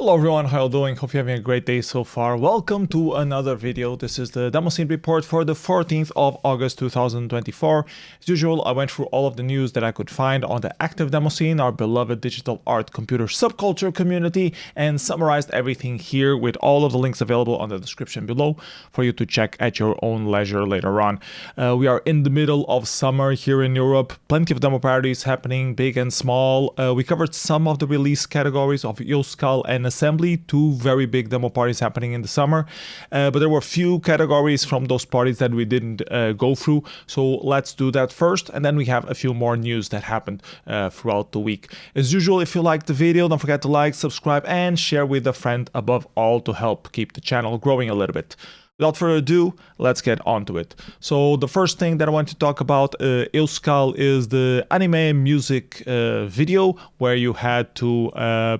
Hello everyone, how are you doing? Hope you're having a great day so far. Welcome to another video. This is the Demoscene report for the 14th of August 2024. As usual, I went through all of the news that I could find on the active Demoscene, our beloved digital art computer subculture community, and summarized everything here with all of the links available on the description below for you to check at your own leisure later on. We are in the middle of summer here in Europe. Plenty of Demoparties happening, big and small. We covered some of the release categories of Euskal and Assembly, two very big demo parties happening in the summer, but there were a few categories from those parties that we didn't go through, so let's do that first, and then we have a few more news that happened throughout the week. As usual, if you liked the video, don't forget to like, subscribe, and share with a friend above all to help keep the channel growing a little bit. Without further ado, let's get on to it. So the first thing that I want to talk about, Euskal, is the anime music video, where you had to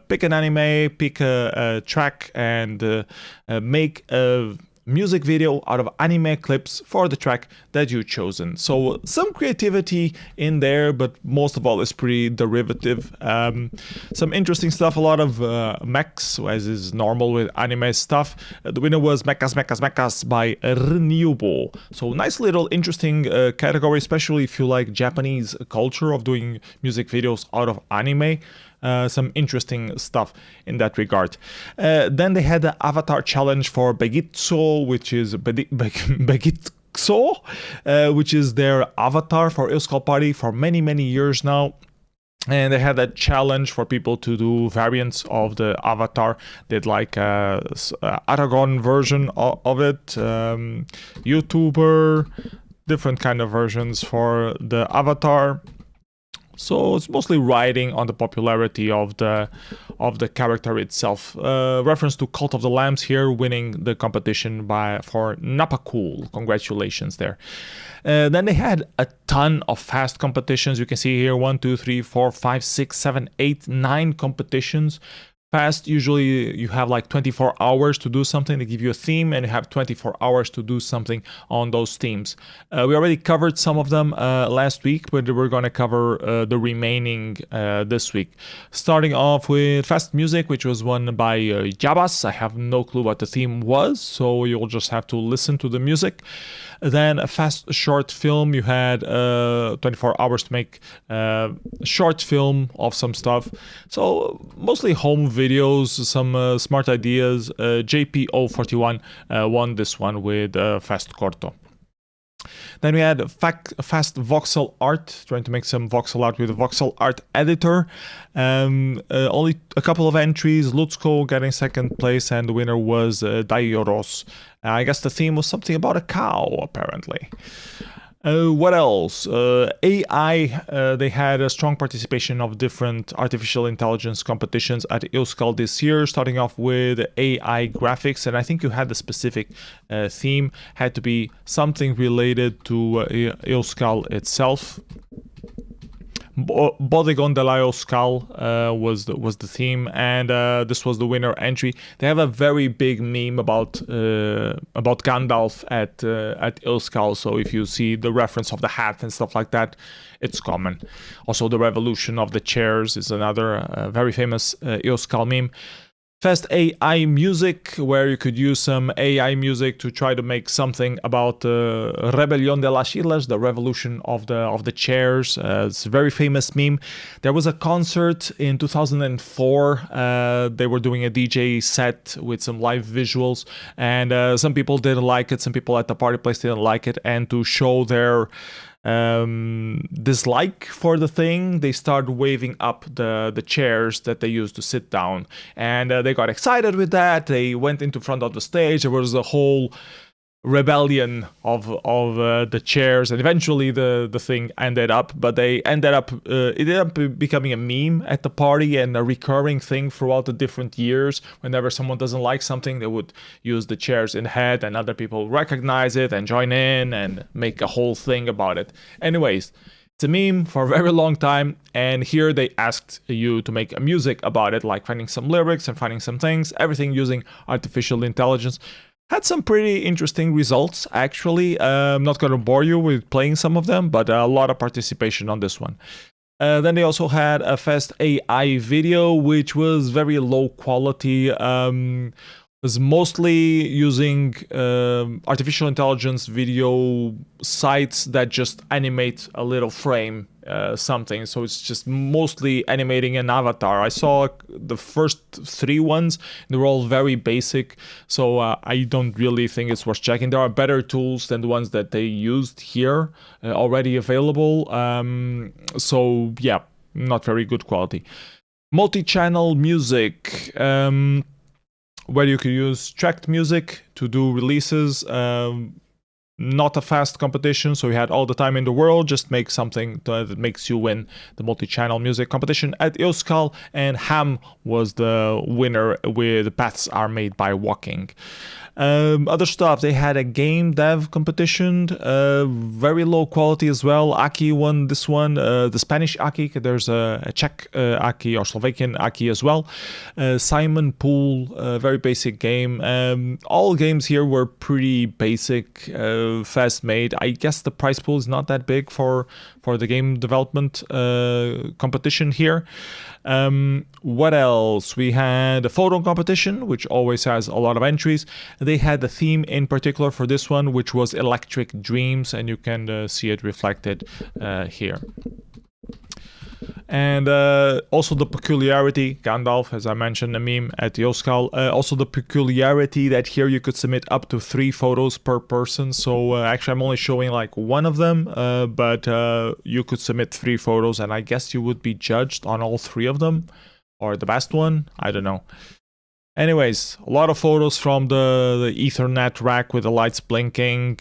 pick an anime, pick a track, and make a music video out of anime clips for the track that you've chosen. So some creativity in there, but most of all is pretty derivative. Some interesting stuff, a lot of mechs, as is normal with anime stuff. The winner was Mechas by Renewable. So nice little interesting category, especially if you like Japanese culture of doing music videos out of anime. Some interesting stuff in that regard. Then they had the Avatar challenge for Begitxo, which is Begitxo, which is their avatar for Euskal Party for many years now. And they had a challenge for people to do variants of the avatar. Did like a Aragon version of it, YouTuber, different kind of versions for the avatar. So it's mostly riding on the popularity of the character itself. Reference to Cult of the Lambs here, winning the competition for Napakul. Congratulations there. Then they had a ton of fast competitions. You can see here 1, 2, 3, 4, 5, 6, 7, 8, 9 competitions. Fast, usually you have like 24 hours to do something. They give you a theme and you have 24 hours to do something on those themes. We already covered some of them last week, but we're going to cover the remaining this week. Starting off with Fast Music, which was won by Jabas. I have no clue what the theme was, so you'll just have to listen to the music. Then a Fast Short Film, you had 24 hours to make a short film of some stuff. So mostly home videos, some smart ideas. JPO41 won this one with Fast Corto. Then we had Fast Voxel Art, trying to make some voxel art with a Voxel Art editor. Only a couple of entries. Lutzko getting second place, and the winner was Daioros. I guess the theme was something about a cow, apparently. What else? AI, they had a strong participation of different artificial intelligence competitions at Euskal this year, starting off with AI graphics, and I think you had the specific theme, had to be something related to Euskal itself. Bodegon de la Euskal was the theme, and this was the winner entry. They have a very big meme about Gandalf at Euskal, so if you see the reference of the hat and stuff like that, it's common. Also, the revolution of the chairs is another very famous Euskal meme. Fast AI music, where you could use some AI music to try to make something about Rebelión de las Islas, the revolution of the chairs. It's a very famous meme. There was a concert in 2004. They were doing a DJ set with some live visuals, and some people didn't like it. Some people at the party place didn't like it, and to show their dislike for the thing, they started waving up the chairs that they used to sit down, and they got excited with that. They went into front of the stage. There was a whole rebellion of the chairs, and eventually the thing ended up, but it ended up becoming a meme at the party and a recurring thing throughout the different years. Whenever someone doesn't like something, they would use the chairs in head, and other people recognize it and join in and make a whole thing about it. Anyways, it's a meme for a very long time, and here they asked you to make a music about it, like finding some lyrics and finding some things, everything using artificial intelligence. Had some pretty interesting results, actually. I'm not going to bore you with playing some of them, but a lot of participation on this one. Then they also had a fast AI video, which was very low quality. Was mostly using artificial intelligence video sites that just animate a little frame, something. So it's just mostly animating an avatar. I saw the first 3 ones. They were all very basic. So I don't really think it's worth checking. There are better tools than the ones that they used here already available. So yeah, not very good quality. Multi-channel music. Where you could use tracked music to do releases. Not a fast competition, so you had all the time in the world. Just make something that makes you win the multi-channel music competition at Euskal, and Ham was the winner, where the paths are made by walking. Other stuff, they had a game dev competition, very low quality as well. Aki won this one, the Spanish Aki. There's a Czech Aki or Slovakian Aki as well. Simon Pool, very basic game. All games here were pretty basic, fast made. I guess the prize pool is not that big for the game development competition here. What else? We had a photo competition, which always has a lot of entries. They had a theme in particular for this one, which was Electric Dreams, and you can see it reflected here. And also the peculiarity, Gandalf, as I mentioned, a meme at Euskal. Also the peculiarity that here you could submit up to 3 photos per person. So actually I'm only showing like 1 of them, but you could submit 3 photos, and I guess you would be judged on all 3 of them, or the best one, I don't know. Anyways, a lot of photos from the Ethernet rack with the lights blinking,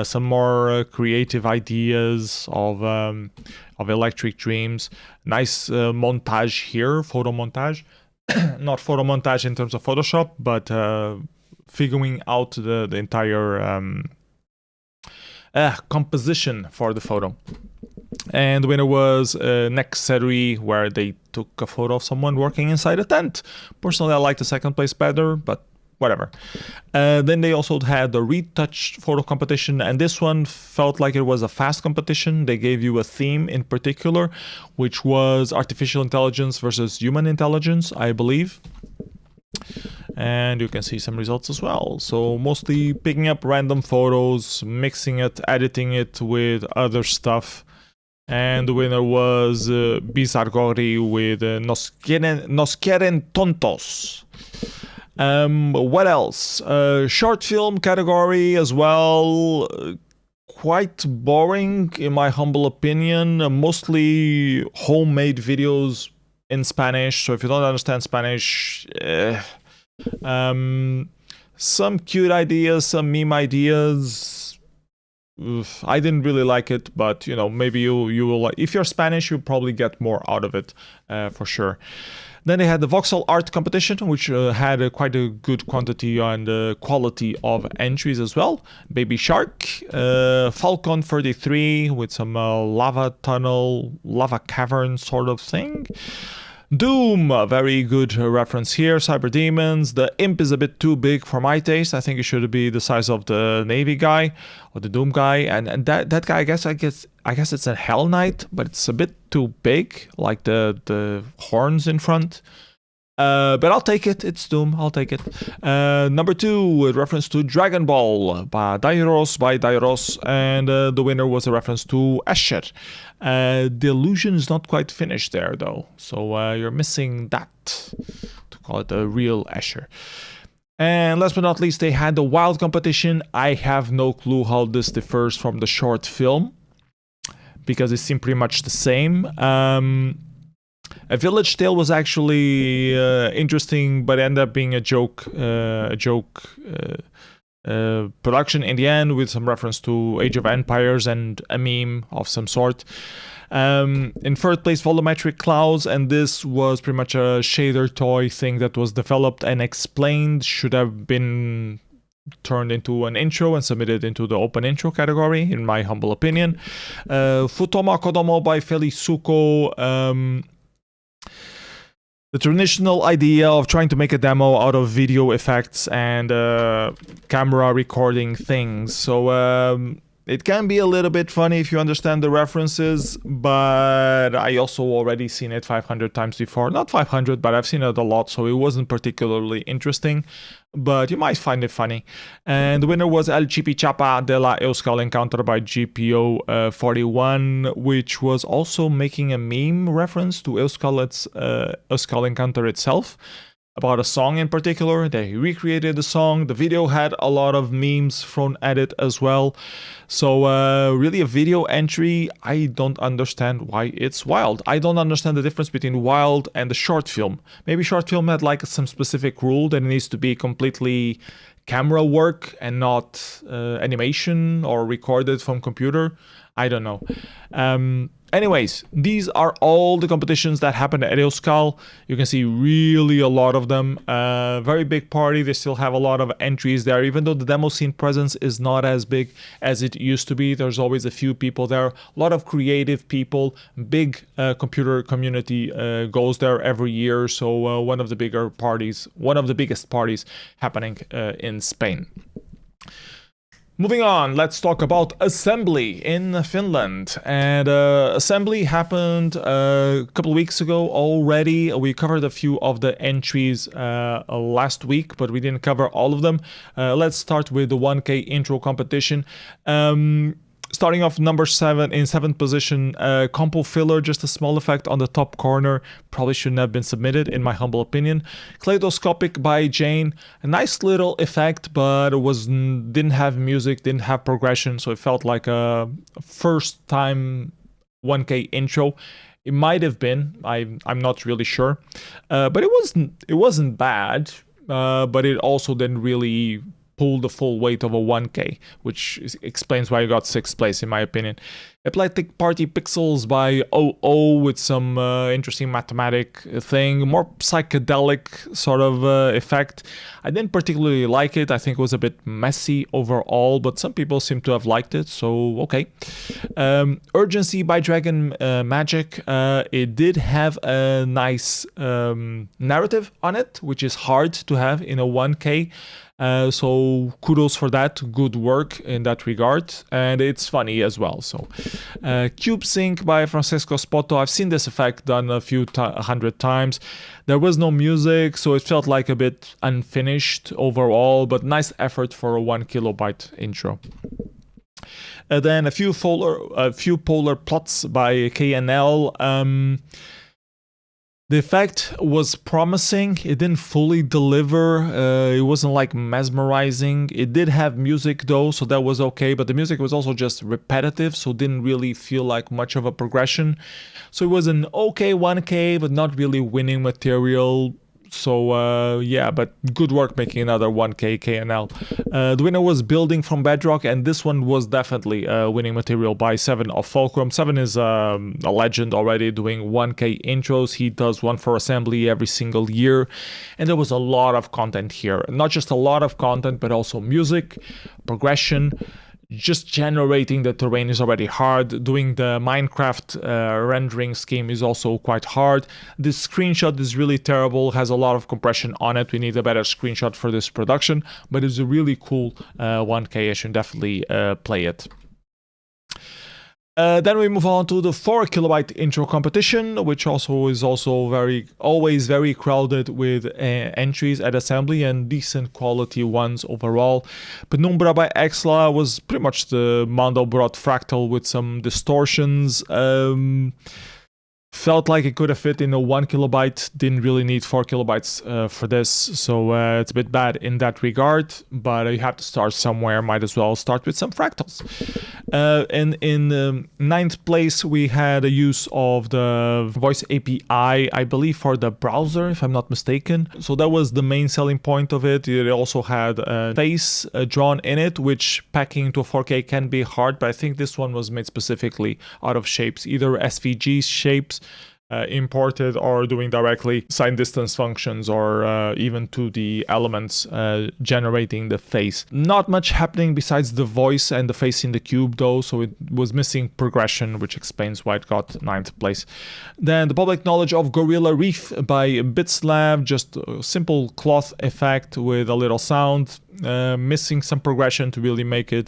some more creative ideas of Electric Dreams. Nice montage here, photo montage. Not photo montage in terms of Photoshop, but figuring out the entire composition for the photo. And the winner was Nexery, where they took a photo of someone working inside a tent. Personally, I like the second place better, but whatever. Then they also had the Retouched Photo competition, and this one felt like it was a fast competition. They gave you a theme in particular, which was artificial intelligence versus human intelligence, I believe. And you can see some results as well. So mostly picking up random photos, mixing it, editing it with other stuff. And the winner was Bizargori with Nos quieren tontos. What else? Short film category as well. Quite boring in my humble opinion. Mostly homemade videos in Spanish. So if you don't understand Spanish, some cute ideas, some meme ideas. I didn't really like it, but you know, maybe you will like. If you're Spanish, you'll probably get more out of it, for sure. Then they had the Voxel Art competition, which had quite a good quantity and quality of entries as well. Baby Shark, Falcon 33 with some lava tunnel, lava cavern sort of thing. Doom, a very good reference here. Cyber Demons. The imp is a bit too big for my taste. I think it should be the size of the Navy guy or the Doom guy. And that guy, I guess it's a Hell Knight, but it's a bit too big, like the horns in front. But I'll take it. It's Doom. I'll take it. Number 2, with reference to Dragon Ball by Dairos, and the winner was a reference to Escher. The illusion is not quite finished there, though, so you're missing that to call it a real Escher. And last but not least, they had the Wild competition. I have no clue how this differs from the short film, because it seemed pretty much the same. A Village Tale was actually interesting, but ended up being a joke production in the end, with some reference to Age of Empires and a meme of some sort. In third place, Volumetric Clouds, and this was pretty much a shader toy thing that was developed and explained. Should have been turned into an intro and submitted into the open intro category, in my humble opinion. Futoma Kodomo by Felisuko. The traditional idea of trying to make a demo out of video effects and camera recording things. So It can be a little bit funny if you understand the references, but I also already seen it 500 times before. Not 500, but I've seen it a lot, so it wasn't particularly interesting, but you might find it funny. And the winner was El Chipichapa de la Euskal Encounter by GPO 41, which was also making a meme reference to Euskal Encounter itself, about a song in particular. They recreated the song. The video had a lot of memes thrown at it as well. So really a video entry. I don't understand why it's wild. I don't understand the difference between wild and the short film. Maybe short film had like some specific rule that it needs to be completely camera work and not animation or recorded from computer. I don't know. Anyways, these are all the competitions that happened at Euskal. You can see really a lot of them. Very big party. They still have a lot of entries there, even though the Demoscene presence is not as big as it used to be. There's always a few people there. A lot of creative people. Big computer community goes there every year. So one of the biggest parties happening in Spain. Moving on, let's talk about Assembly in Finland. And Assembly happened a couple of weeks ago already. We covered a few of the entries last week, but we didn't cover all of them. Let's start with the 1K intro competition. Starting off number 7 in 7th position, compo filler, just a small effect on the top corner. Probably shouldn't have been submitted, in my humble opinion. Kaleidoscopic by Jane, a nice little effect, but it didn't have music, didn't have progression, so it felt like a first time 1K intro. It might have been, I'm not really sure, but it wasn't bad, but it also didn't really pull the full weight of a 1K, which explains why you got 6th place, in my opinion. Epileptic Party Pixels by OO with some interesting mathematic thing, more psychedelic sort of effect. I didn't particularly like it. I think it was a bit messy overall, but some people seem to have liked it, so okay. Urgency by Dragon Magic. It did have a nice narrative on it, which is hard to have in a 1K. So kudos for that, good work in that regard, and it's funny as well. So Cube Sync by Francesco Spoto. I've seen this effect done a few 100 times. There was no music, so it felt like a bit unfinished overall, but nice effort for a 1 kilobyte intro. And then a few polar plots by KNL. The effect was promising. It didn't fully deliver. It wasn't like mesmerizing. It did have music though, so that was okay. But the music was also just repetitive, so didn't really feel like much of a progression. So it was an okay 1K, but not really winning material. So yeah, but good work making another 1K KNL. The winner was Building from Bedrock, and this one was definitely winning material by 7 of Fulcrum. 7 is a legend already doing 1K intros. He does one for Assembly every single year, and there was a lot of content here. Not just a lot of content, but also music, progression. Just generating the terrain is already hard. Doing the Minecraft rendering scheme is also quite hard. This screenshot is really terrible, has a lot of compression on it. We need a better screenshot for this production, but it's a really cool 1K. I should definitely play it. Then we move on to the 4 kilobyte intro competition, which also is always very crowded with entries at Assembly and decent quality ones overall. Penumbra by Exla was pretty much the Mondo brought fractal with some distortions. Felt like it could have fit in a 1 kilobyte, didn't really need 4 kilobytes for this, so it's a bit bad in that regard, but you have to start somewhere, might as well start with some fractals. And in 9th place, we had a use of the voice API, I believe for the browser, if I'm not mistaken. So that was the main selling point of it. It also had a face drawn in it, which packing into a 4K can be hard, but I think this one was made specifically out of shapes, either SVG shapes, imported, or doing directly sine distance functions, or even to the elements generating the face. Not much happening besides the voice and the face in the cube though, so it was missing progression, which explains why it got 9th place. Then the public knowledge of Gorilla Reef by Bitslab, just a simple cloth effect with a little sound. missing some progression to really make it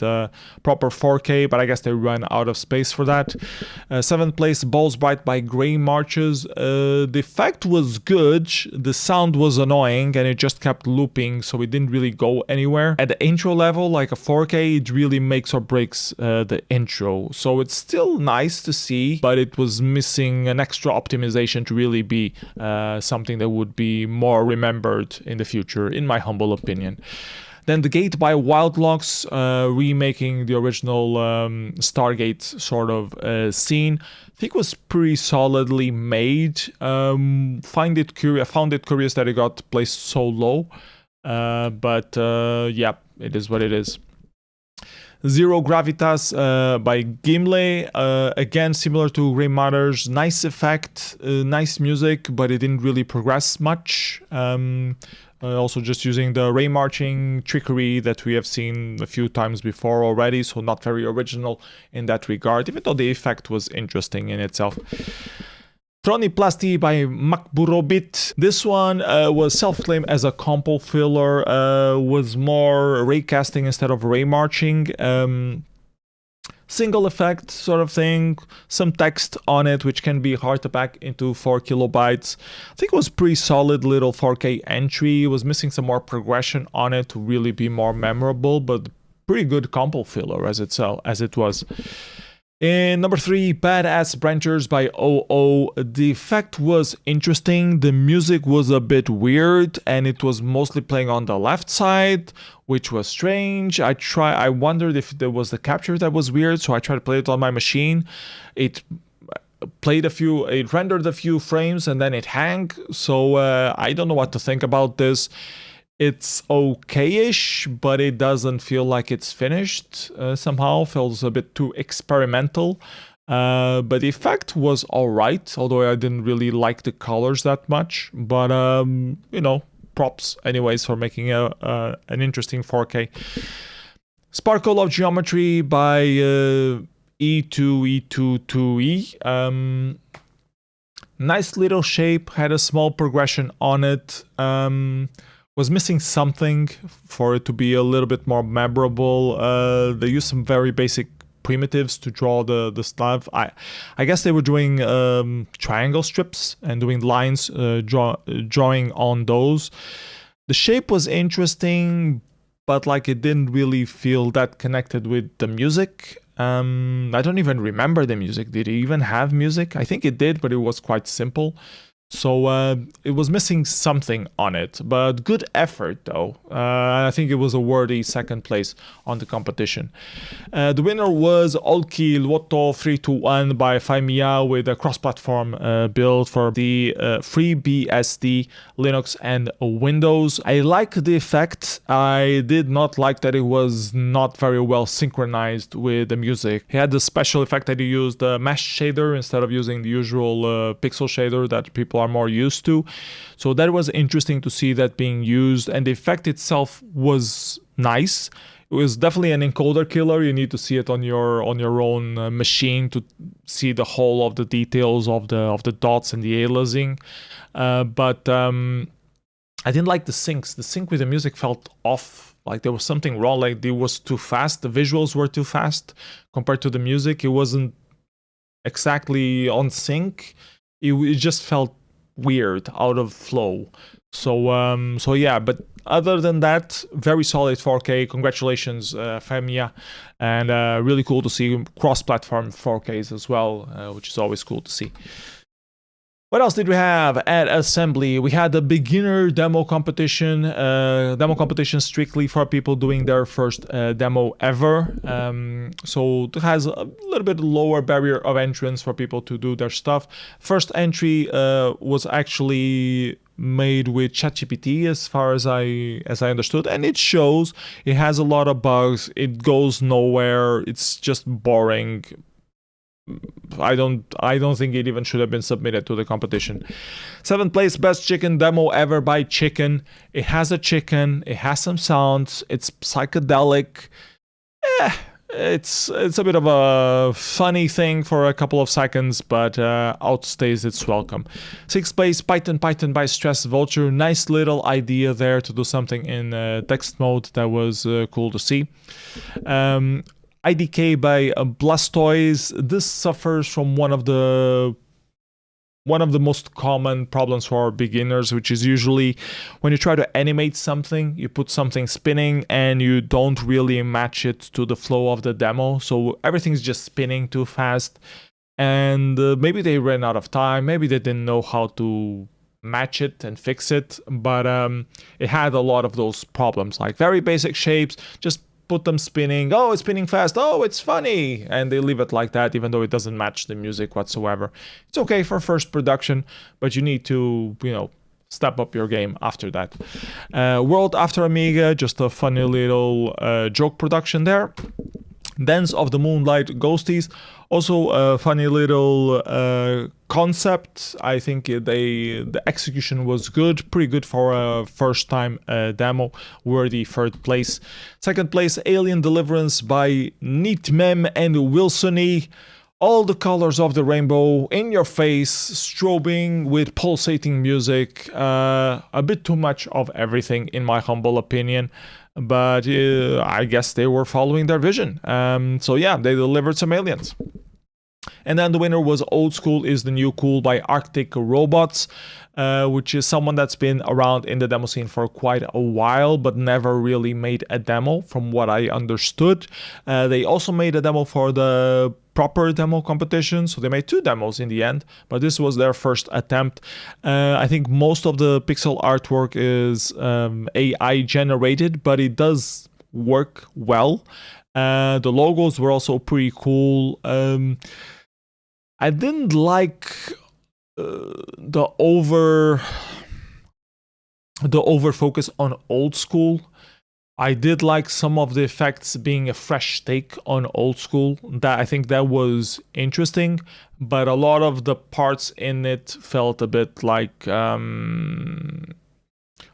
proper 4K, but I guess they ran out of space for that. 7th place, Balls Bright by Grey Marches. The effect was good, the sound was annoying, and it just kept looping, so it didn't really go anywhere. At the intro level, like a 4K, it really makes or breaks the intro. So it's still nice to see, but it was missing an extra optimization to really be something that would be more remembered in the future, in my humble opinion. Then The Gate by Wildlocks, remaking the original Stargate sort of scene. I think it was pretty solidly made. Found it curious that it got placed so low. But yeah, it is what it is. Zero Gravitas by Gimle, again similar to Grey Matters, nice effect, nice music, but it didn't really progress much. Also just using the ray marching trickery that we have seen a few times before already, so not very original in that regard, even though the effect was interesting in itself. Troniplasty by Makburobit. This one was self-claimed as a compo filler, was more ray casting instead of ray marching. Single effect sort of thing, some text on it, which can be hard to pack into 4 kilobytes. I think it was pretty solid little 4K entry. It was missing some more progression on it to really be more memorable, but pretty good compo filler as it was. In number 3, Badass Branchers by OO. The effect was interesting, the music was a bit weird, and it was mostly playing on the left side, which was strange. I wondered if there was the capture that was weird, so I tried to play it on my machine. It rendered a few frames and then it hung, so I don't know what to think about this. It's okay-ish, but it doesn't feel like it's finished somehow. Feels a bit too experimental. But the effect was alright, although I didn't really like the colors that much. But, you know, props anyways for making an interesting 4K. Sparkle of Geometry by E2E22E. Nice little shape, had a small progression on it. Was missing something for it to be a little bit more memorable. They used some very basic primitives to draw the stuff. I guess they were doing triangle strips and doing lines, drawing on those. The shape was interesting, but like it didn't really feel that connected with the music. I don't even remember the music. Did it even have music? I think it did, but it was quite simple. So it was missing something on it, but good effort though. I think it was a worthy second place on the competition. The winner was Olki Lwoto 321 by Faimiya with a cross-platform build for the FreeBSD, Linux and Windows. I like the effect. I did not like that it was not very well synchronized with the music. He had the special effect that he used the mesh shader instead of using the usual pixel shader that people are more used to. So that was interesting to see that being used, and the effect itself was nice. It was definitely an encoder killer. You need to see it on your own machine to see the whole of the details of the dots and the aliasing. But I didn't like the syncs. The sync with the music felt off. Like there was something wrong. Like it was too fast. The visuals were too fast compared to the music. It wasn't exactly on sync. It just felt weird, out of flow. So yeah, but other than that, very solid 4K. Congratulations, Faimiya, and really cool to see cross-platform 4Ks as well, which is always cool to see. What else did we have at Assembly? We had the beginner demo competition. Demo competition strictly for people doing their first demo ever. So it has a little bit lower barrier of entrance for people to do their stuff. First entry was actually made with ChatGPT, as far as I understood, and it shows. It has a lot of bugs. It goes nowhere. It's just boring. I don't think it even should have been submitted to the competition. 7th place, best chicken demo ever by Chicken. It has a chicken, it has some sounds, it's psychedelic. It's a bit of a funny thing for a couple of seconds, but outstays its welcome. Sixth place, Python by Stress Vulture. Nice little idea there to do something in text mode. That was cool to see. IDK by Blastoise. This suffers from one of the most common problems for beginners, which is usually when you try to animate something, you put something spinning and you don't really match it to the flow of the demo. So everything's just spinning too fast. And maybe they ran out of time. Maybe they didn't know how to match it and fix it. But it had a lot of those problems, like very basic shapes, just put them spinning. Oh, it's spinning fast. Oh, it's funny. And they leave it like that, even though it doesn't match the music whatsoever. It's okay for first production, but you need to, step up your game after that. World After Amiga, just a funny little joke production there. Dance of the Moonlight Ghosties, also a funny little concept. I think the execution was good, pretty good for a first time demo, worthy third place. Second place, Alien Deliverance by Neatmem and Wilsony. All the colors of the rainbow in your face, strobing with pulsating music. A bit too much of everything, in my humble opinion. But I guess they were following their vision. So yeah, they delivered some aliens. And then the winner was Old School is the New Cool by Arctic Robots, which is someone that's been around in the demo scene for quite a while, but never really made a demo, from what I understood. They also made a demo for the proper demo competition, so they made 2 demos in the end, but this was their first attempt. I think most of the pixel artwork is AI generated, but it does work well. The logos were also pretty cool. I didn't like the over focus on Old School. I did like some of the effects being a fresh take on Old School. That I think that was interesting, but a lot of the parts in it felt a bit like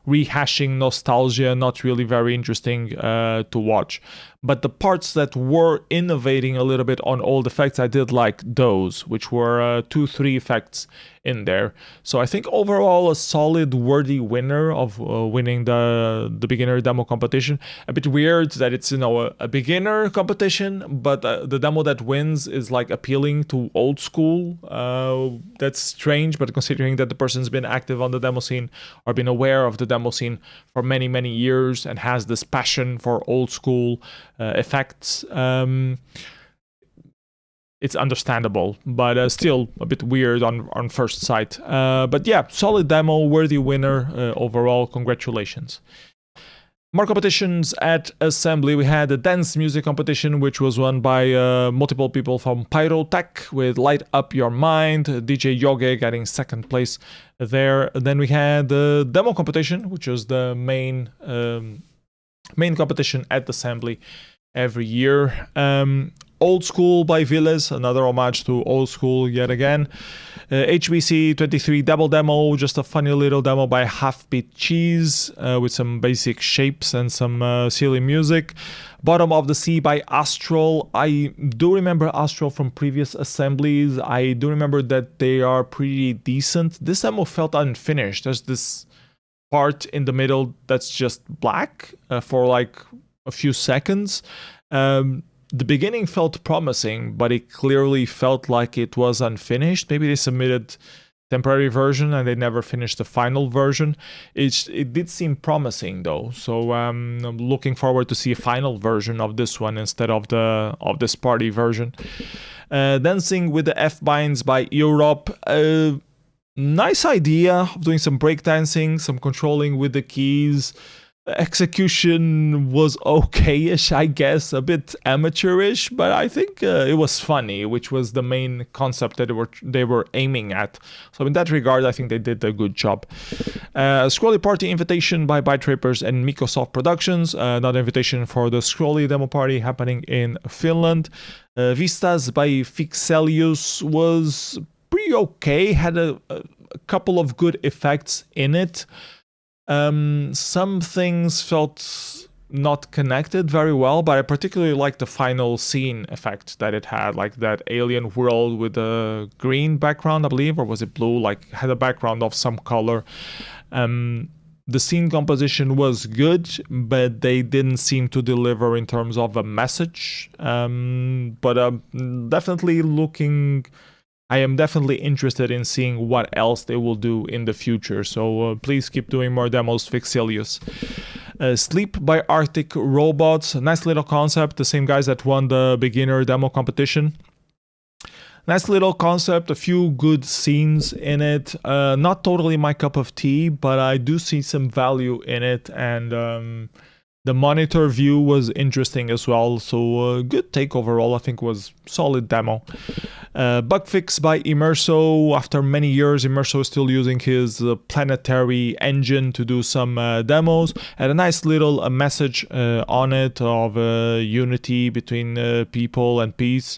rehashing nostalgia, not really very interesting to watch. But the parts that were innovating a little bit on old effects, I did like those, which were 2-3 effects in there. So I think overall a solid, worthy winner of winning the beginner demo competition. A bit weird that it's a beginner competition, but the demo that wins is like appealing to old school. That's strange, but considering that the person's been active on the demo scene or been aware of the demo scene for many, many years and has this passion for old school effects, it's understandable, but still a bit weird on first sight. But yeah, solid demo, worthy winner overall. Congratulations. More competitions at Assembly. We had a dance music competition, which was won by multiple people from Pyrotech with Light Up Your Mind. DJ Yoge getting second place there. Then we had the demo competition, which was the main competition at Assembly every year. Old School by Villes, another homage to Old School yet again. HBC 23 Double Demo, just a funny little demo by Half Beat Cheese with some basic shapes and some silly music. Bottom of the Sea by Astral. I do remember Astral from previous assemblies. I do remember that they are pretty decent. This demo felt unfinished. There's this part in the middle that's just black for like a few seconds. The beginning felt promising, but it clearly felt like it was unfinished. Maybe they submitted temporary version and they never finished the final version. It did seem promising though, so I'm looking forward to see a final version of this one instead of this party version. Dancing with the F-Binds by Europe. Nice idea of doing some breakdancing, some controlling with the keys. Execution was okay-ish, I guess, a bit amateurish, but I think it was funny, which was the main concept that they were aiming at. So in that regard, I think they did a good job. Scrolly Party Invitation by Byte Rapers and Microsoft Productions, another invitation for the Scrolly demo party happening in Finland. Vistas by Fixelius was pretty okay, had a couple of good effects in it. Some things felt not connected very well, but I particularly like the final scene effect that it had, like that alien world with a green background, I believe, or was it blue? Like had a background of some color. The scene composition was good, but they didn't seem to deliver in terms of a message. But definitely looking. I am definitely interested in seeing what else they will do in the future, so please keep doing more demos, Vixilius. Sleep by Arctic Robots, nice little concept, the same guys that won the beginner demo competition. Nice little concept, a few good scenes in it, not totally my cup of tea, but I do see some value in it, and the monitor view was interesting as well, so good take overall. I think was solid demo. Bug fix by Immerso. After many years, Immerso is still using his planetary engine to do some demos. Had a nice little message on it of unity between people and peace.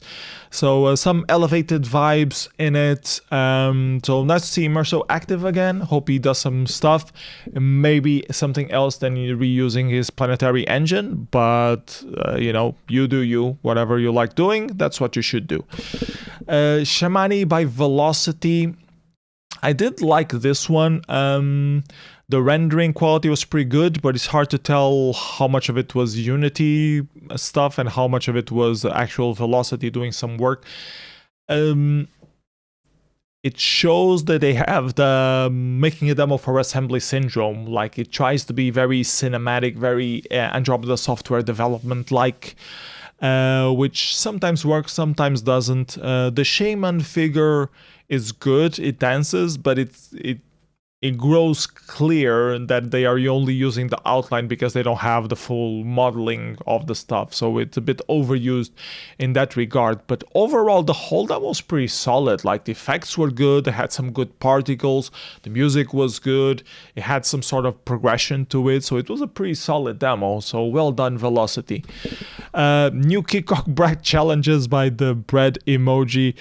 So some elevated vibes in it. So nice to see Immerso active again. Hope he does some stuff. Maybe something else than reusing his planetary engine. But, you know, you do you. Whatever you like doing, that's what you should do. Shamani by Velocity. I did like this one. The rendering quality was pretty good, but it's hard to tell how much of it was Unity stuff and how much of it was actual Velocity doing some work. It shows that they have the making a demo for assembly syndrome. Like it tries to be very cinematic, very Andromeda software development like. Which sometimes works, sometimes doesn't. The shaman figure is good, it dances, but it grows clear that they are only using the outline because they don't have the full modeling of the stuff. So it's a bit overused in that regard. But overall, the whole demo was pretty solid. Like the effects were good, it had some good particles, the music was good, it had some sort of progression to it. So it was a pretty solid demo. So well done, Velocity. New Kikok bread challenges by the bread emoji.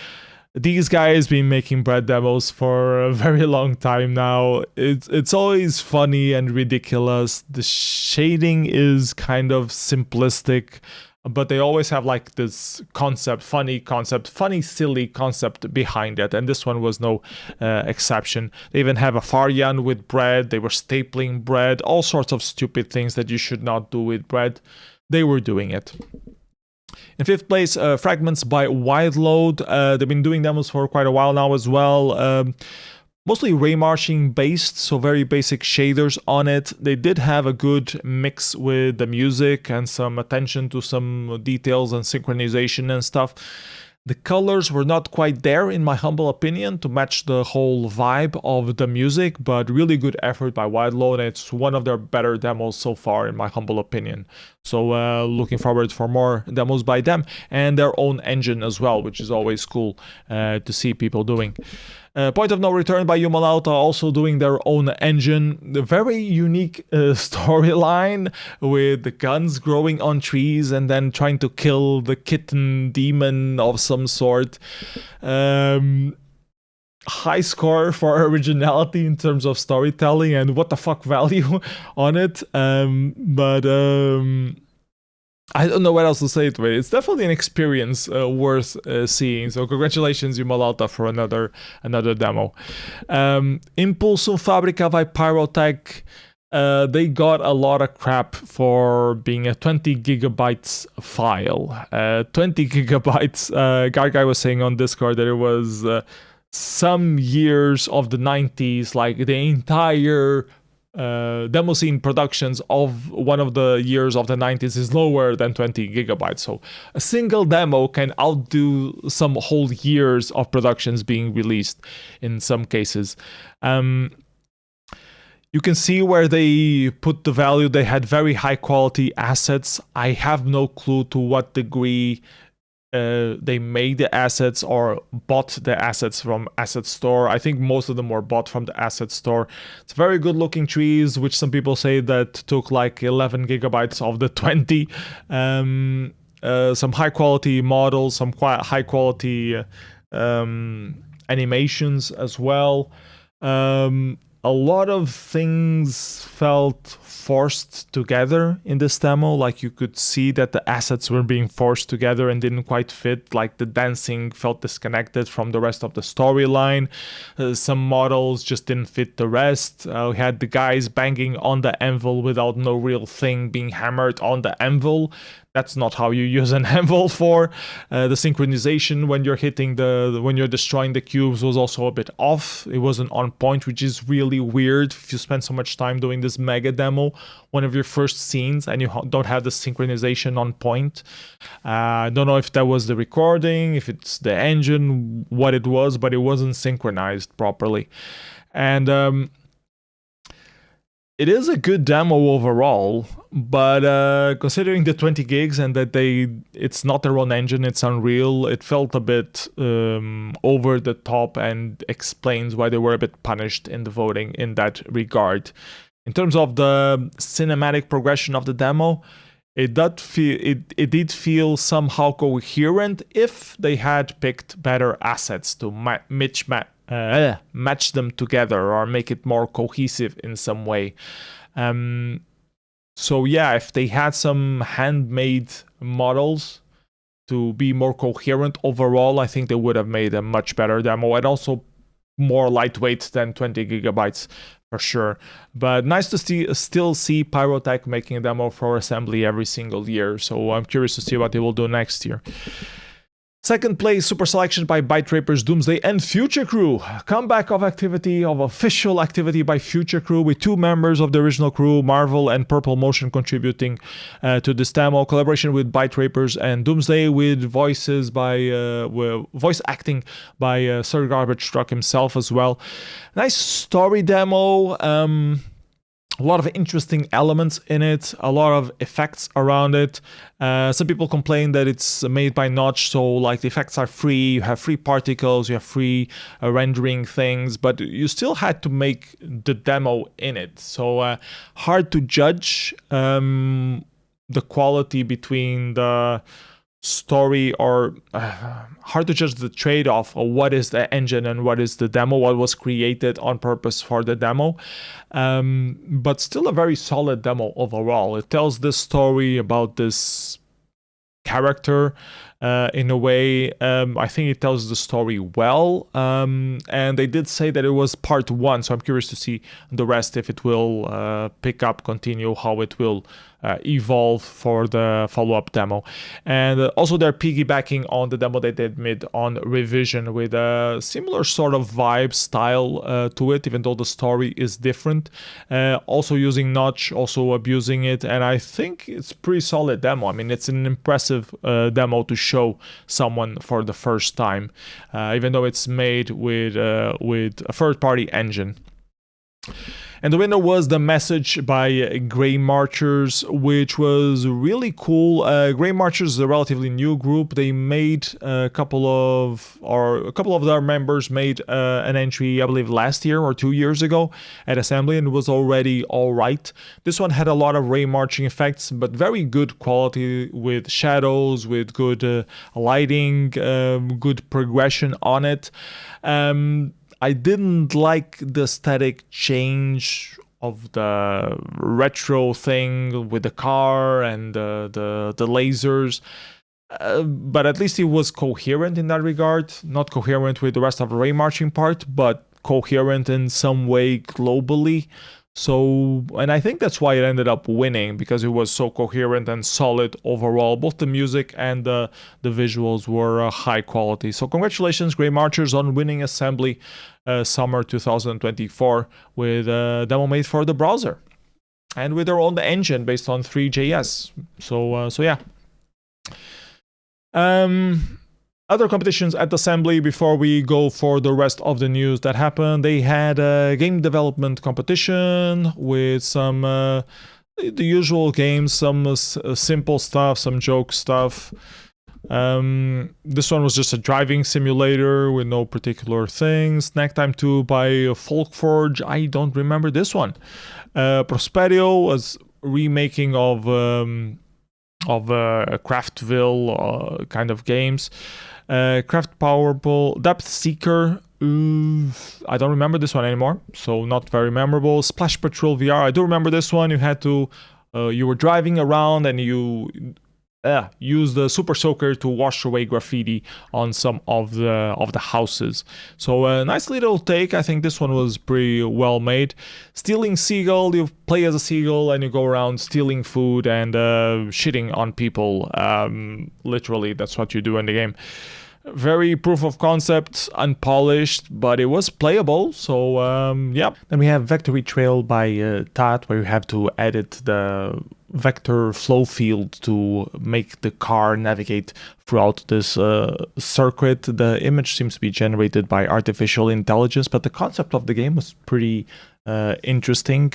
These guys been making bread demos for a very long time now. It's always funny and ridiculous. The shading is kind of simplistic, but they always have like this funny, silly concept behind it. And this one was no exception. They even have a Faryan with bread. They were stapling bread, all sorts of stupid things that you should not do with bread. They were doing it. In fifth place, Fragments by Wideload. They've been doing demos for quite a while now as well. Mostly Raymarshing based, so very basic shaders on it. They did have a good mix with the music and some attention to some details and synchronization and stuff. The colors were not quite there, in my humble opinion, to match the whole vibe of the music, but really good effort by Wideload. It's one of their better demos so far, in my humble opinion. So looking forward for more demos by them and their own engine as well, which is always cool to see people doing. Point of No Return by Jumalauta, also doing their own engine. The very unique storyline with the guns growing on trees and then trying to kill the kitten demon of some sort. High score for originality in terms of storytelling and what the fuck value on it. I don't know what else to say to it. It's definitely an experience worth seeing. So congratulations, Jumalauta, for another demo. Impulsum Fabrica by Pyrotech. They got a lot of crap for being a 20 gigabytes file. 20 gigabytes. Guy was saying on Discord that it was some years of the 90s, like the entire Demoscene productions of one of the years of the 90s is lower than 20 gigabytes. So a single demo can outdo some whole years of productions being released in some cases. You can see where they put the value. They had very high quality assets. I have no clue to what degree they made the assets or bought the assets from Asset Store. I think most of them were bought from the Asset Store. It's very good looking trees, which some people say that took like 11 gigabytes of the 20. Some high quality models, some quite high quality animations as well. a lot of things felt forced together in this demo. Like you could see that the assets were being forced together and didn't quite fit. Like the dancing felt disconnected from the rest of the storyline. Some models just didn't fit the rest. We had the guys banging on the anvil without no real thing being hammered on the anvil. That's not how you use an anvil for. The synchronization when you're hitting when you're destroying the cubes was also a bit off. It wasn't on point, which is really weird if you spend so much time doing this mega demo, one of your first scenes, and you don't have the synchronization on point. I don't know if that was the recording, if it's the engine, what it was, but it wasn't synchronized properly. And it is a good demo overall, but considering the 20 gigs and that it's not their own engine, it's Unreal, it felt a bit over the top and explains why they were a bit punished in the voting in that regard. In terms of the cinematic progression of the demo, it did feel somehow coherent if they had picked better assets to match them together or make it more cohesive in some way. So yeah, if they had some handmade models to be more coherent overall, I think they would have made a much better demo, and also more lightweight than 20 gigabytes for sure. But nice to still see Pyrotech making a demo for Assembly every single year, so I'm curious to see what they will do next year. Second place, Super Selection by Byte Rapers, Doomsday, and Future Crew. Comeback of official activity by Future Crew, with 2 members of the original crew, Marvel and Purple Motion, contributing to this demo. Collaboration with Byte Rapers and Doomsday, with voice acting by Sir Garbage Truck himself as well. Nice story demo. A lot of interesting elements in it, a lot of effects around it. Some people complain that it's made by Notch, so like the effects are free, you have free particles, you have free rendering things, but you still had to make the demo in it. So hard to judge the quality between the story, or hard to judge the trade-off of what is the engine and what is the demo, what was created on purpose for the demo. But still a very solid demo overall. It tells this story about this character in a way. I think it tells the story well, and they did say that it was part 1, so I'm curious to see the rest, if it will pick up, continue, how it will evolve for the follow-up demo. And also they're piggybacking on the demo they did mid on Revision, with a similar sort of vibe style to it, even though the story is different. Also using Notch, also abusing it, and I think it's a pretty solid demo. I mean, it's an impressive demo to show someone for the first time, even though it's made with a third-party engine. And the winner was The Message by Grey Marchers, which was really cool. Grey Marchers is a relatively new group. They made a couple of their members made an entry, I believe, last year or 2 years ago at Assembly, and it was already all right. This one had a lot of ray marching effects, but very good quality, with shadows, with good lighting, good progression on it. I didn't like the aesthetic change of the retro thing with the car and the lasers, but at least it was coherent in that regard. Not coherent with the rest of the ray marching part, but coherent in some way globally. So, and I think that's why it ended up winning, because it was so coherent and solid overall. Both the music and the visuals were high quality. So congratulations, Grey Marchers, on winning Assembly Summer 2024 with a demo made for the browser and with their own engine based on 3JS. So yeah. Other competitions at Assembly before we go for the rest of the news that happened. They had a game development competition with some the usual games, some simple stuff, some joke stuff. This one was just a driving simulator with no particular thing. Snack Time 2 by Folkforge. I don't remember this one. Prosperio was remaking of Craftville kind of games. Craft Powerful, Depth Seeker, I don't remember this one anymore, so not very memorable. Splash Patrol VR, I do remember this one. You had to, you were driving around and you use the Super Soaker to wash away graffiti on some of the houses. So a nice little take. I think this one was pretty well made. Stealing Seagull, you play as a seagull and you go around stealing food and shitting on people. Literally, that's what you do in the game. Very proof of concept, unpolished, but it was playable, so yeah. Then we have Vectory Trail by Tat, where you have to edit the vector flow field to make the car navigate throughout this circuit. The image seems to be generated by artificial intelligence, but the concept of the game was pretty interesting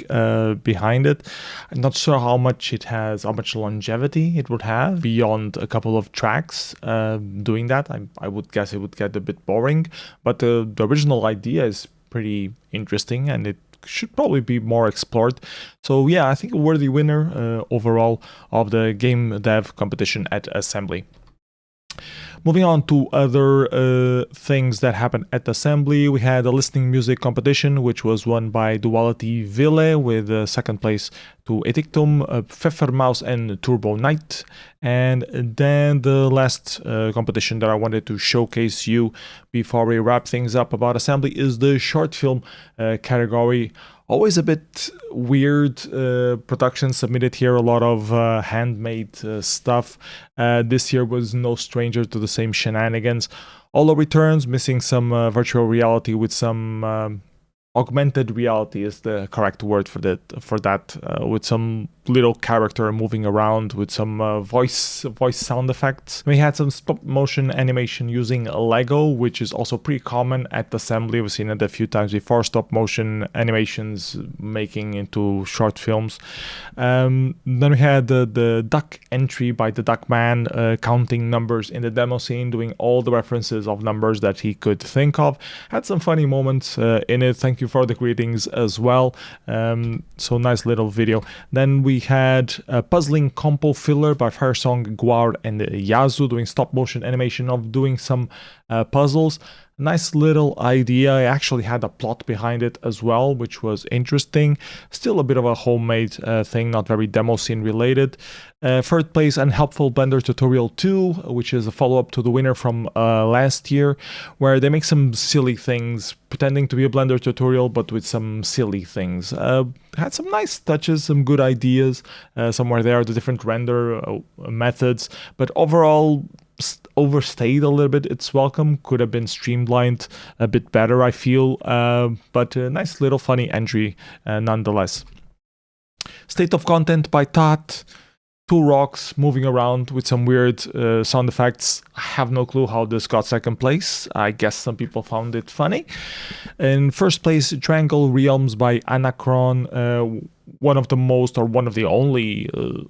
behind it. I'm not sure how much longevity it would have beyond a couple of tracks doing that. I would guess it would get a bit boring, but the original idea is pretty interesting and it should probably be more explored. So yeah, I think a worthy winner overall of the game dev competition at Assembly. Moving on to other things that happened at Assembly, we had a listening music competition, which was won by Duality Ville with second place to Edictum, Pfeffermaus and Turbo Knight. And then the last competition that I wanted to showcase you before we wrap things up about Assembly is the short film category. Always a bit weird productions submitted here, a lot of handmade stuff. This year was no stranger to the same shenanigans. Holo returns, missing some virtual reality with some augmented reality is the correct word for that, with some little character moving around with some voice sound effects. We had some stop motion animation using Lego, which is also pretty common at Assembly. We've seen it a few times before, stop motion animations making into short films. Then we had the duck entry by the Duckman, counting numbers in the demo scene, doing all the references of numbers that he could think of. Had some funny moments in it. Thank you for the greetings as well. So nice little video. Then we had a puzzling compo filler by Firesong, Guar and Yazu, doing stop motion animation of doing some puzzles. Nice little idea. I actually had a plot behind it as well, which was interesting. Still a bit of a homemade thing, not very demo scene related. Third place, Unhelpful Blender Tutorial 2, which is a follow-up to the winner from last year, where they make some silly things, pretending to be a Blender tutorial, but with some silly things. Had some nice touches, some good ideas somewhere there, the different render methods, but overall overstayed a little bit its welcome. Could have been streamlined a bit better, I feel, but a nice little funny entry nonetheless. State of Content by Tat. Two rocks moving around with some weird sound effects. I have no clue how this got second place. I guess some people found it funny. In first place, Triangle Realms by Anachron. One of the most, or one of the only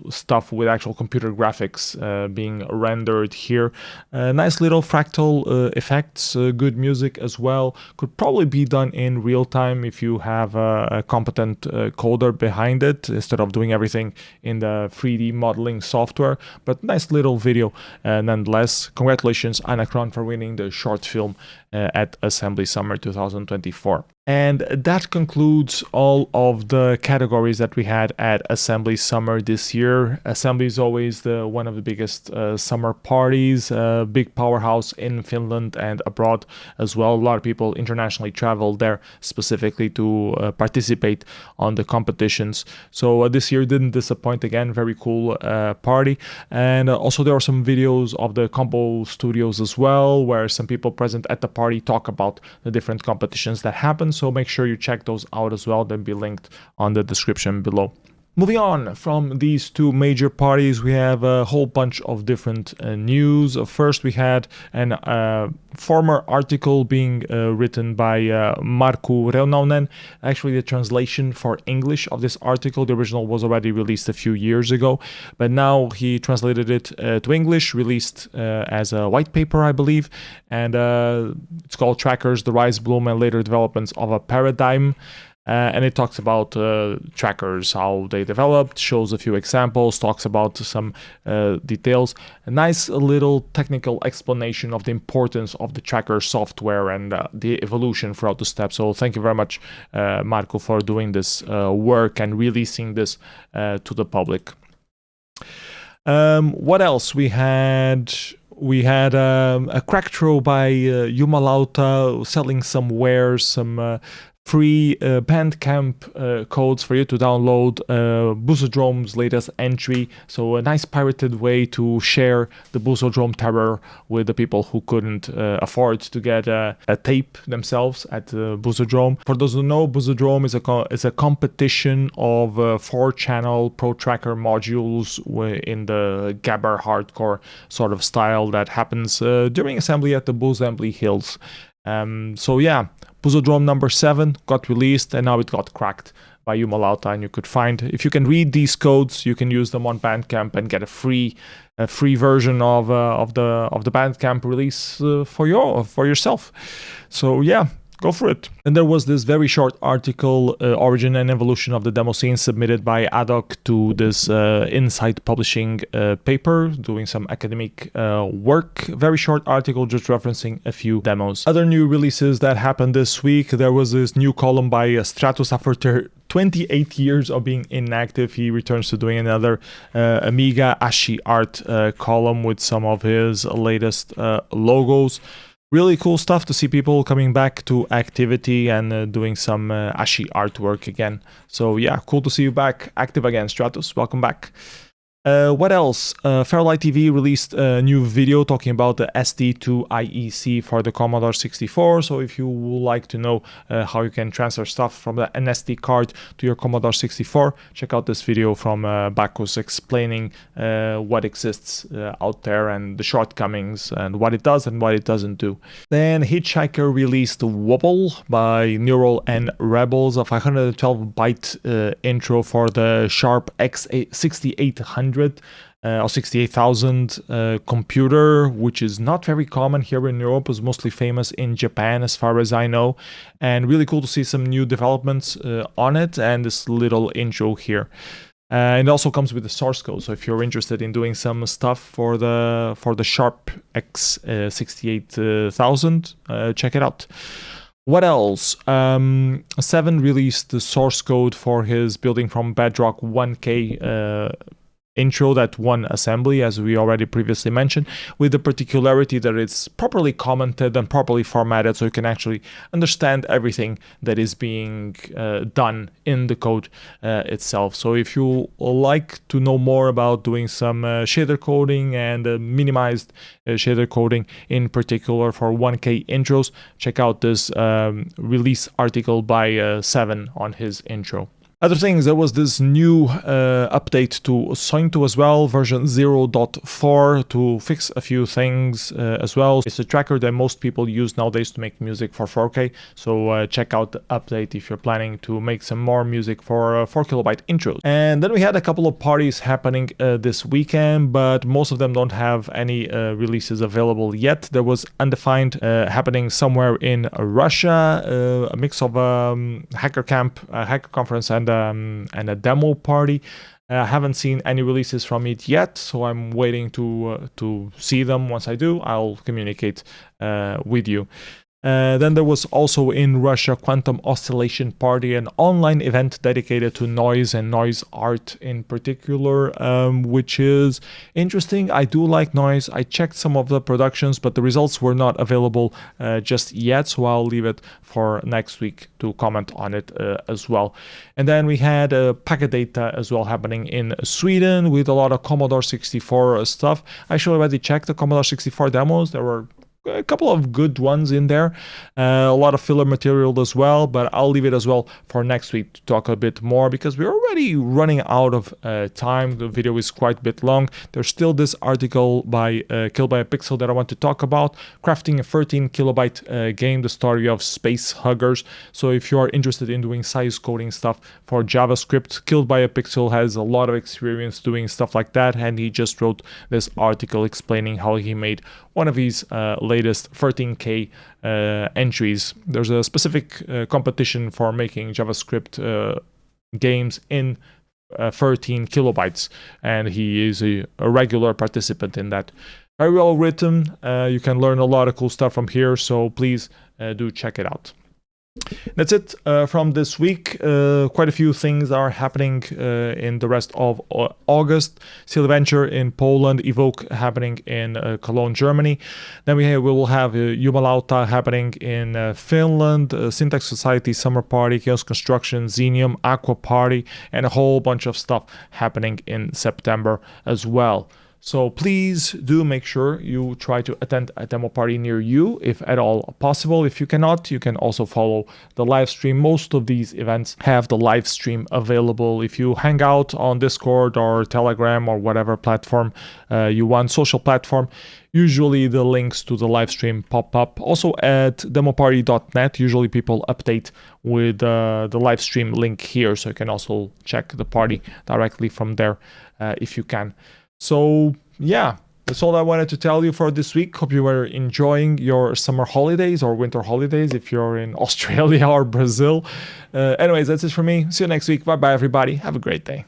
stuff with actual computer graphics being rendered here. Nice little fractal effects, good music as well. Could probably be done in real time if you have a competent coder behind it, instead of doing everything in the 3D modeling software. But nice little video nonetheless. Congratulations, Anachron, for winning the short film at Assembly Summer 2024. And that concludes all of the categories that we had at Assembly Summer this year. Assembly is always one of the biggest summer parties, big powerhouse in Finland and abroad as well. A lot of people internationally travel there specifically to participate on the competitions. So this year didn't disappoint again. Very cool party. And also there are some videos of the compo studios as well, where some people present at the party talk about the different competitions that happen. So make sure you check those out as well. They'll be linked on the description below. Moving on from these two major parties, we have a whole bunch of different news. First, we had a former article being written by Markku Reunaunen. Actually, the translation for English of this article, the original was already released a few years ago, but now he translated it to English, released as a white paper, I believe, and it's called Trackers, the Rise, Bloom, and Later Developments of a Paradigm. and it talks about trackers, how they developed, shows a few examples, talks about some details. A nice little technical explanation of the importance of the tracker software and the evolution throughout the steps. So thank you very much, Marco, for doing this work and releasing this to the public. What else? We had a Cracktro by Jumalauta selling some wares, some free Bandcamp codes for you to download Boozedrome's latest entry. So a nice pirated way to share the Boozedrome terror with the people who couldn't afford to get a tape themselves at Boozedrome. For those who know, Boozedrome is a competition of 4-channel pro tracker modules in the Gabber hardcore sort of style that happens during assembly at the Boozedrome Hills. So yeah, Boozedrome number 7 got released, and now it got cracked by Jumalauta, and you could find, if you can read these codes, you can use them on Bandcamp and get a free version of the Bandcamp release for yourself. So yeah, go for it. And there was this very short article, Origin and Evolution of the Demoscene, submitted by Adoc to this Insight Publishing paper, doing some academic work. Very short article, just referencing a few demos. Other new releases that happened this week, there was this new column by Stratus after 28 years of being inactive. He returns to doing another Amiga Ashi art column with some of his latest logos. Really cool stuff to see people coming back to activity and doing some Ashi artwork again. So yeah, cool to see you back active again, Stratus. Welcome back. What else? FairLight TV released a new video talking about the SD2 IEC for the Commodore 64. So if you would like to know how you can transfer stuff from an SD card to your Commodore 64, check out this video from Bacchus explaining what exists out there and the shortcomings and what it does and what it doesn't do. Then Hitchhiker released Wooble by Neural and Rebels, a 512-byte intro for the Sharp X6800 or 68,000 computer, which is not very common here in Europe. It's mostly famous in Japan as far as I know, and really cool to see some new developments on it and this little intro here. And it also comes with the source code, so if you're interested in doing some stuff for the Sharp X68000, check it out. What else? 7 released the source code for his Building from Bedrock 1K intro that won assembly, as we already previously mentioned, with the particularity that it's properly commented and properly formatted, so you can actually understand everything that is being done in the code itself. So if you like to know more about doing some shader coding and minimized shader coding in particular for 1K intros, check out this release article by 7 on his intro. Other things, there was this new update to sointu as well, version 0.4, to fix a few things as well. It's a tracker that most people use nowadays to make music for 4K, so check out the update if you're planning to make some more music for 4 kilobyte intros. And then we had a couple of parties happening this weekend, but most of them don't have any releases available yet. There was Undefined happening somewhere in Russia, a mix of hacker camp, hacker conference, and a demo party. I haven't seen any releases from it yet, so I'm waiting to see them. Once I do, I'll communicate with you. Then there was also in Russia Quantum Oscillation Party, an online event dedicated to noise and noise art in particular, which is interesting. I do like noise. I checked some of the productions, but the results were not available just yet, so I'll leave it for next week to comment on it as well. And then we had Pagadata as well happening in Sweden with a lot of Commodore 64 stuff. I actually already checked the Commodore 64 demos. There were a couple of good ones in there, a lot of filler material as well, but I'll leave it as well for next week to talk a bit more, because we're already running out of time. The video is quite a bit long. There's still this article by Killed by a Pixel that I want to talk about, crafting a 13 kilobyte game, the story of space huggers. So if you are interested in doing size coding stuff for JavaScript, Killed by a Pixel has a lot of experience doing stuff like that, and he just wrote this article explaining how he made one of his latest latest 13K entries. There's a specific competition for making JavaScript games in 13 kilobytes, and he is a regular participant in that. Very well written. You can learn a lot of cool stuff from here, so please do check it out. That's it from this week. Quite a few things are happening in the rest of August. Seal Adventure in Poland, Evoke happening in Cologne, Germany. Then we will have Jumalauta happening in Finland, Syntax Society Summer Party, Chaos Construction, Xenium, Aqua Party, and a whole bunch of stuff happening in September as well. So please do make sure you try to attend a demo party near you, if at all possible. If you cannot, you can also follow the live stream. Most of these events have the live stream available. If you hang out on Discord or Telegram or whatever platform you want, social platform, usually the links to the live stream pop up. Also at demoparty.net, usually people update with the live stream link here, so you can also check the party directly from there if you can. So yeah, that's all I wanted to tell you for this week. Hope you were enjoying your summer holidays or winter holidays if you're in Australia or Brazil. Anyways, that's it for me. See you next week. Bye bye everybody. Have a great day.